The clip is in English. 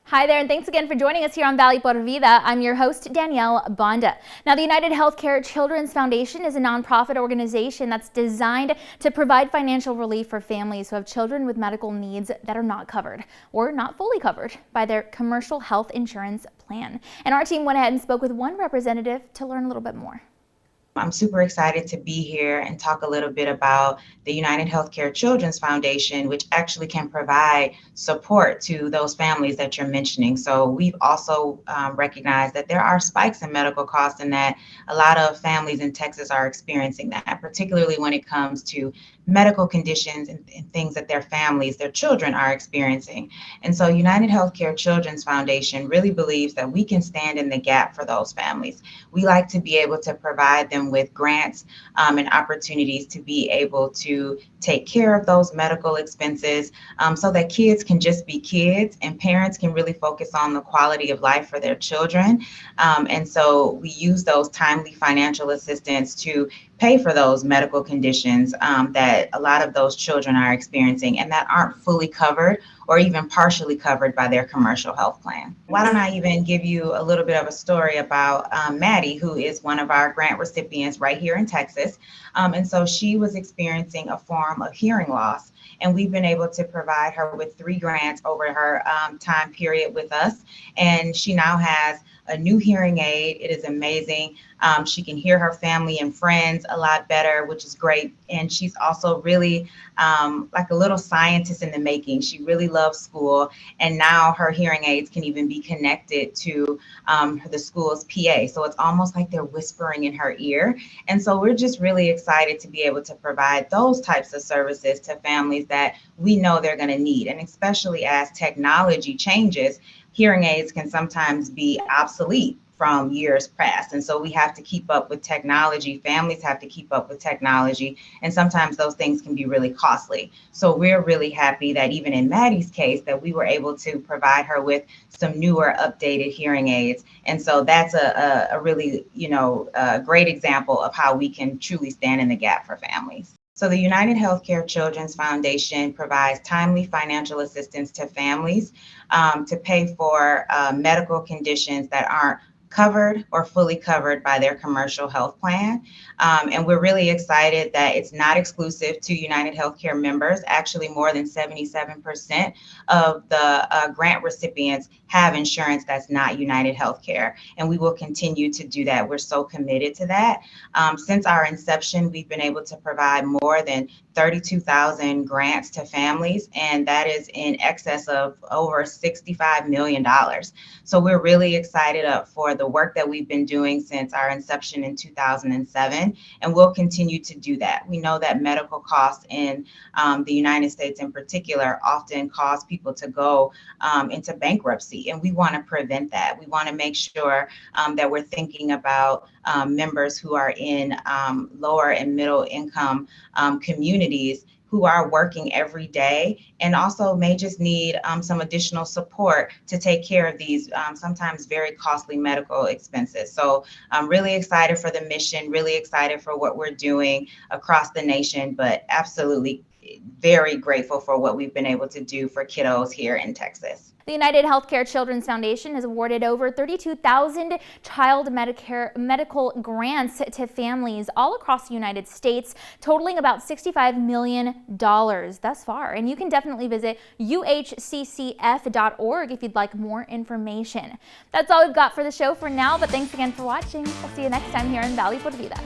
Hi there, and thanks again for joining us here on Valley por Vida. I'm your host, Danielle Banda. Now, the United Healthcare Children's Foundation is a nonprofit organization that's designed to provide financial relief for families who have children with medical needs that are not covered or not fully covered by their commercial health insurance plan. And our team went ahead and spoke with one representative to learn a little bit more. I'm super excited to be here and talk a little bit about the United Healthcare Children's Foundation, which actually can provide support to those families that you're mentioning. So we've also recognized that there are spikes in medical costs and that a lot of families in Texas are experiencing that, particularly when it comes to medical conditions and things that their families, their children are experiencing. And so United Healthcare Children's Foundation really believes that we can stand in the gap for those families. We like to be able to provide them with grants and opportunities to be able to take care of those medical expenses so that kids can just be kids and parents can really focus on the quality of life for their children. And so we use those timely financial assistance to pay for those medical conditions that a lot of those children are experiencing and that aren't fully covered or even partially covered by their commercial health plan. Why don't I even give you a little bit of a story about Maddie, who is one of our grant recipients right here in Texas. And so she was experiencing a form of hearing loss. And we've been able to provide her with 3 grants over her time period with us. And she now has a new hearing aid. It is amazing. She can hear her family and friends a lot better, which is great. And she's also really like a little scientist in the making. She really loves school. And now her hearing aids can even be connected to the school's PA. So it's almost like they're whispering in her ear. And so we're just really excited to be able to provide those types of services to families that we know they're going to need. And especially as technology changes, hearing aids can sometimes be obsolete from years past. And so we have to keep up with technology. Families have to keep up with technology. And sometimes those things can be really costly. So we're really happy that even in Maddie's case, that we were able to provide her with some newer updated hearing aids. And so that's a really, great example of how we can truly stand in the gap for families. So the United Healthcare Children's Foundation provides timely financial assistance to families to pay for medical conditions that aren't covered or fully covered by their commercial health plan. And we're really excited that it's not exclusive to United Healthcare members. Actually, more than 77% of the grant recipients have insurance that's not United Healthcare. And we will continue to do that. We're so committed to that. Since our inception, we've been able to provide more than 32,000 grants to families, and that is in excess of over $65 million. So we're really excited for the work that we've been doing since our inception in 2007, and we'll continue to do that. We know that medical costs in the United States in particular often cause people to go into bankruptcy, and we want to prevent that. We want to make sure that we're thinking about members who are in lower and middle income communities who are working every day and also may just need some additional support to take care of these sometimes very costly medical expenses. So I'm really excited for the mission, really excited for what we're doing across the nation, but absolutely very grateful for what we've been able to do for kiddos here in Texas. The United Healthcare Children's Foundation has awarded over 32,000 child medical grants to families all across the United States, totaling about $65 million thus far. And you can definitely visit uhccf.org if you'd like more information. That's all we've got for the show for now, but thanks again for watching. We'll see you next time here in Valley por Vida.